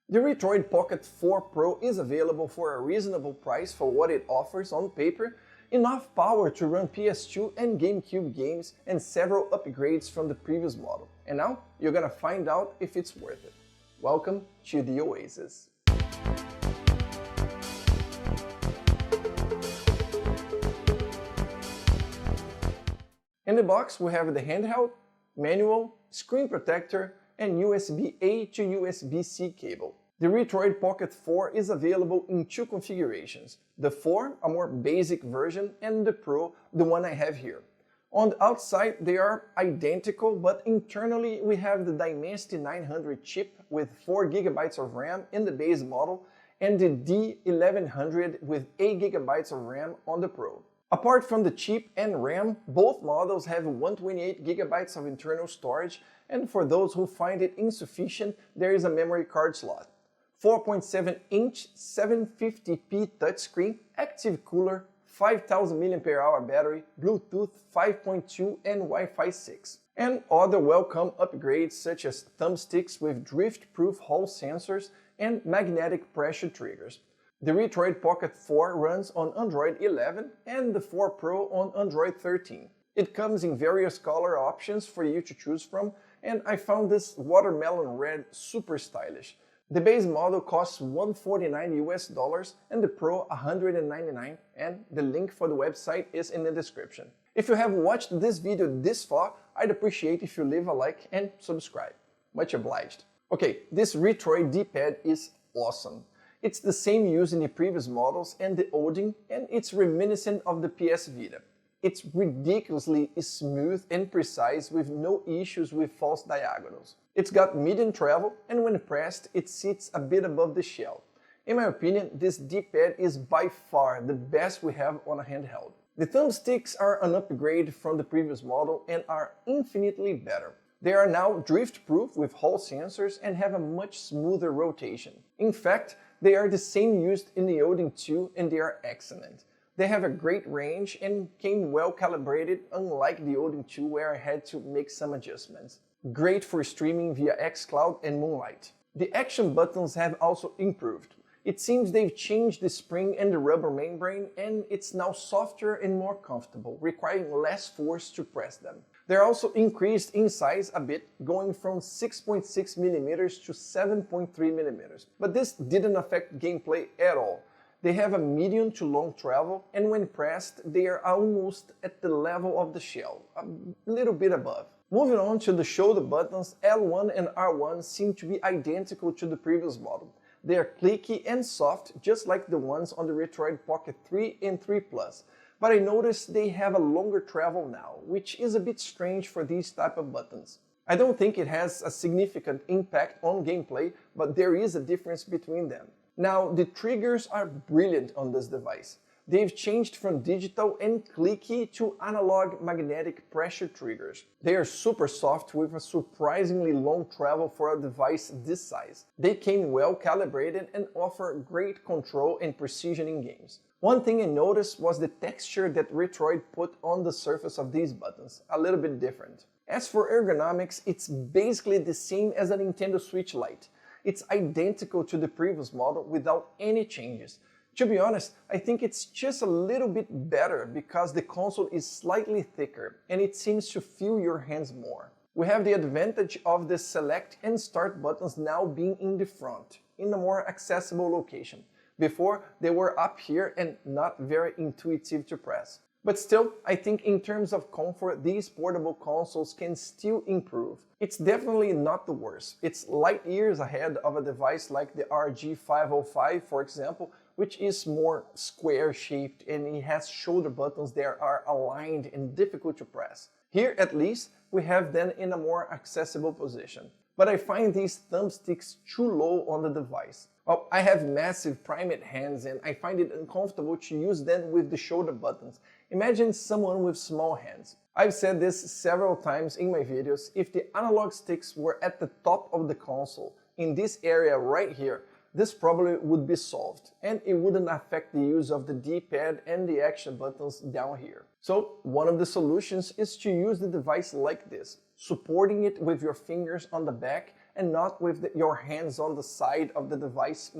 The Retroid Pocket 4 Pro is available for a reasonable price for what it offers on paper, enough power to run PS2 and GameCube games, and several upgrades from the previous model. And now you're gonna find out if it's worth it. Welcome to the Oasis. In the box we have the handheld, manual, screen protector, and USB-A to USB-C cable. The Retroid Pocket 4 is available in two configurations, the 4, a more basic version, and the Pro, the one I have here. On the outside they are identical, but internally we have the Dimensity 900 chip with 4 GB of RAM in the base model and the D1100 with 8 GB of RAM on the Pro. Apart from the chip and RAM, both models have 128 GB of internal storage, and for those who find it insufficient, there is a memory card slot. 4.7-inch 750p touchscreen, active cooler, 5000 mAh battery, Bluetooth 5.2 and Wi-Fi 6. And other welcome upgrades such as thumbsticks with drift-proof Hall sensors and magnetic pressure triggers. The Retroid Pocket 4 runs on Android 11 and the 4 Pro on Android 13. It comes in various color options for you to choose from, and I found this watermelon red super stylish. The base model costs $149 and the Pro $199, and the link for the website is in the description. If you have watched this video this far, I'd appreciate if you leave a like and subscribe. Much obliged. Okay, this Retroid D-pad is awesome. It's the same used in the previous models and the Odin, and it's reminiscent of the PS Vita. It's ridiculously smooth and precise with no issues with false diagonals. It's got medium travel, and when pressed it sits a bit above the shell. In my opinion, this D-pad is by far the best we have on a handheld. The thumbsticks are an upgrade from the previous model and are infinitely better. They are now drift-proof with Hall sensors and have a much smoother rotation. In fact, they are the same used in the Odin 2 and they are excellent. They have a great range and came well calibrated, unlike the Odin 2 where I had to make some adjustments. Great for streaming via xCloud and Moonlight. The action buttons have also improved. It seems they've changed the spring and the rubber membrane, and it's now softer and more comfortable, requiring less force to press them. They're also increased in size a bit, going from 6.6mm to 7.3mm. But this didn't affect gameplay at all. They have a medium to long travel, and when pressed, they are almost at the level of the shell, a little bit above. Moving on to the shoulder buttons, L1 and R1 seem to be identical to the previous model. They are clicky and soft, just like the ones on the Retroid Pocket 3 and 3 Plus. But I noticed they have a longer travel now, which is a bit strange for these type of buttons. I don't think it has a significant impact on gameplay, but there is a difference between them. Now, the triggers are brilliant on this device. They've changed from digital and clicky to analog magnetic pressure triggers. They are super soft with a surprisingly long travel for a device this size. They came well calibrated and offer great control and precision in games. One thing I noticed was the texture that Retroid put on the surface of these buttons, a little bit different. As for ergonomics, it's basically the same as a Nintendo Switch Lite. It's identical to the previous model without any changes. To be honest, I think it's just a little bit better because the console is slightly thicker and it seems to feel your hands more. We have the advantage of the select and start buttons now being in the front, in a more accessible location. Before, they were up here and not very intuitive to press. But still, I think in terms of comfort, these portable consoles can still improve. It's definitely not the worst. It's light years ahead of a device like the RG505, for example, which is more square-shaped and it has shoulder buttons that are aligned and difficult to press. Here, at least, we have them in a more accessible position. But I find these thumbsticks too low on the device. Well, I have massive primate hands and I find it uncomfortable to use them with the shoulder buttons. Imagine someone with small hands. I've said this several times in my videos, if the analog sticks were at the top of the console, in this area right here, this probably would be solved, and it wouldn't affect the use of the D-pad and the action buttons down here. So one of the solutions is to use the device like this, supporting it with your fingers on the back and not with your hands on the side of the device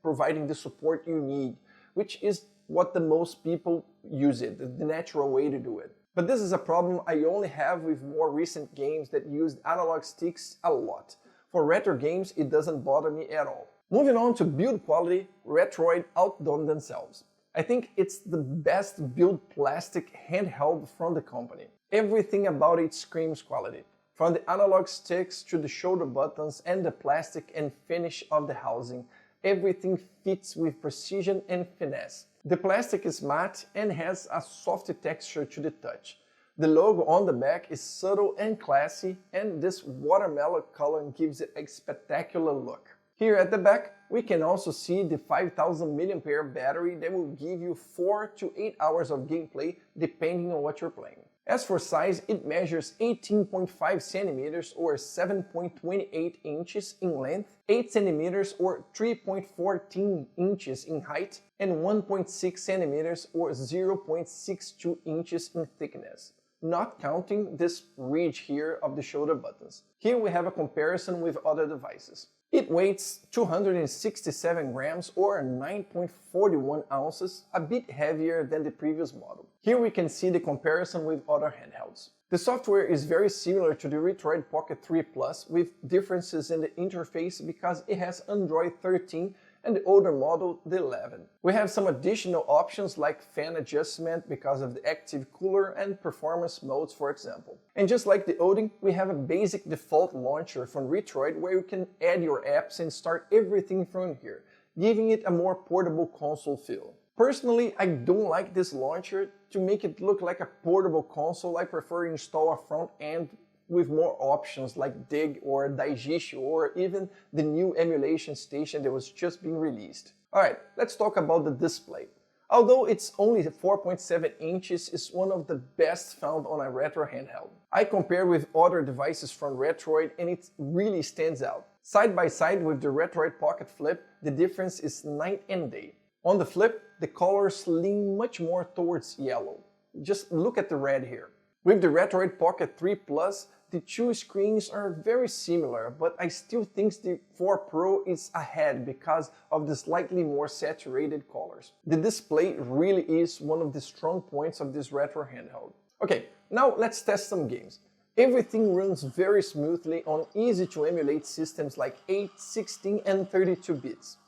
providing the support you need, which is what the most people use it, the natural way to do it. But this is a problem I only have with more recent games that used analog sticks a lot. For retro games, it doesn't bother me at all. Moving on to build quality, Retroid outdone themselves. I think it's the best built plastic handheld from the company. Everything about it screams quality. From the analog sticks to the shoulder buttons and the plastic and finish of the housing, everything fits with precision and finesse. The plastic is matte and has a soft texture to the touch. The logo on the back is subtle and classy, and this watermelon color gives it a spectacular look. Here at the back, we can also see the 5000 mAh battery that will give you 4 to 8 hours of gameplay depending on what you're playing. As for size, it measures 18.5 centimeters or 7.28 inches in length, 8 centimeters or 3.14 inches in height, and 1.6 centimeters or 0.62 inches in thickness, not counting this ridge here of the shoulder buttons. Here we have a comparison with other devices. It weighs 267 grams or 9.41 ounces, a bit heavier than the previous model. Here we can see the comparison with other handhelds. The software is very similar to the Retroid Pocket 3 Plus, with differences in the interface because it has Android 13 and the older model, the 11. We have some additional options like fan adjustment because of the active cooler and performance modes, for example. And just like the Odin, we have a basic default launcher from Retroid where you can add your apps and start everything from here, giving it a more portable console feel. Personally, I don't like this launcher. To make it look like a portable console, I prefer to install a front end with more options like Dig or Daijishu or even the new emulation station that was just being released. Alright, let's talk about the display. Although it's only 4.7 inches, it's one of the best found on a retro handheld. I compare with other devices from Retroid and it really stands out. Side by side with the Retroid Pocket Flip, the difference is night and day. On the Flip, the colors lean much more towards yellow. Just look at the red here. With the Retroid Pocket 3 Plus, the two screens are very similar, but I still think the 4 Pro is ahead because of the slightly more saturated colors. The display really is one of the strong points of this retro handheld. Okay, now let's test some games. Everything runs very smoothly on easy to emulate systems like 8, 16 and 32 bits.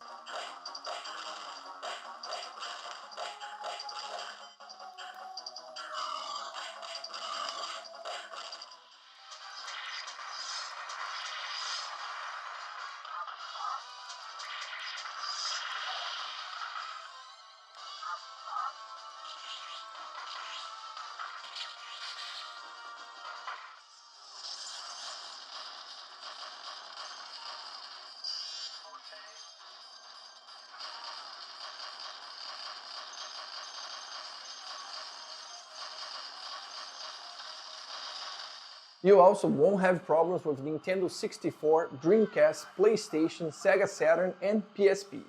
You also won't have problems with Nintendo 64, Dreamcast, PlayStation, Sega Saturn and PSP.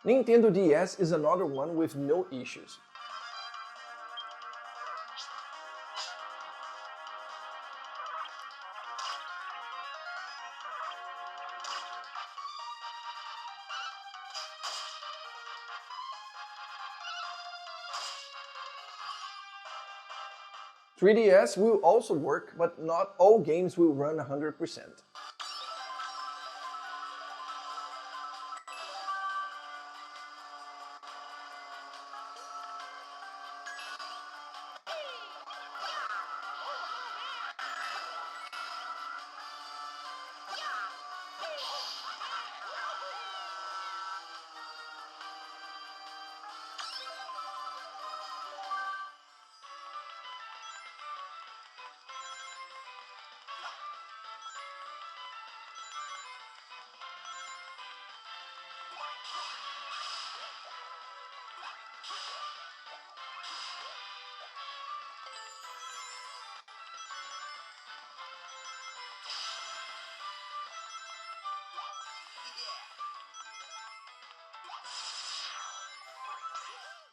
Nintendo DS is another one with no issues. .3DS will also work, but not all games will run 100%.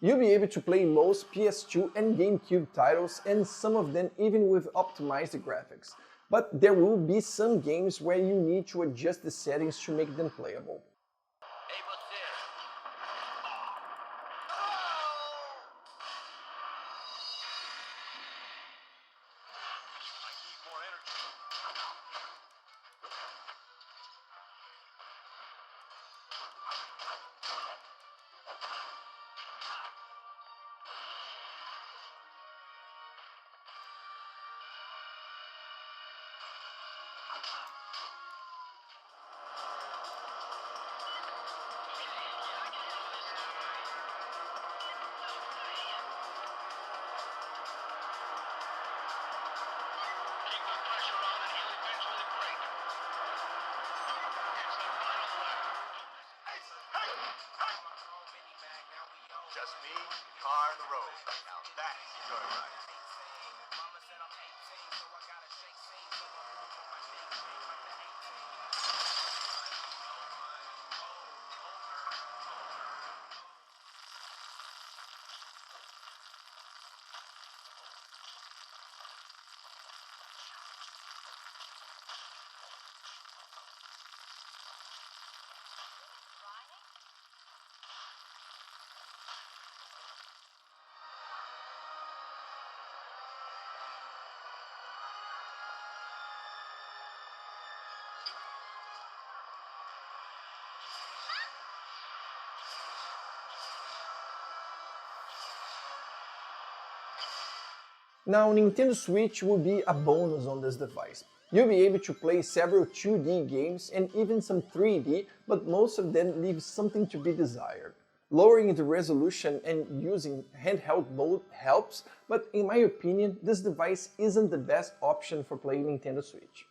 You'll be able to play most PS2 and GameCube titles, and some of them even with optimized graphics. But there will be some games where you need to adjust the settings to make them playable. Just me, car, and the road. Now that's joyride. Now, Nintendo Switch will be a bonus on this device. You'll be able to play several 2D games and even some 3D, but most of them leave something to be desired. Lowering the resolution and using handheld mode helps, but in my opinion, this device isn't the best option for playing Nintendo Switch.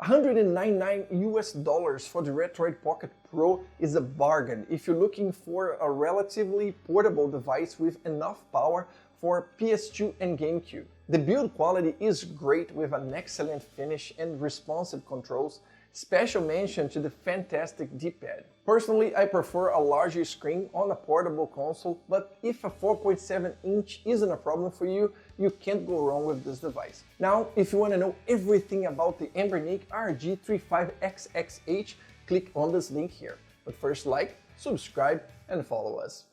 $199 for the Retroid Pocket Pro is a bargain if you're looking for a relatively portable device with enough power for PS2 and GameCube. The build quality is great with an excellent finish and responsive controls. Special mention to the fantastic D-pad. Personally, I prefer a larger screen on a portable console, but if a 4.7 inch isn't a problem for you, you can't go wrong with this device. Now, if you want to know everything about the Embernic RG35XXH, click on this link here. But first, like, subscribe, and follow us.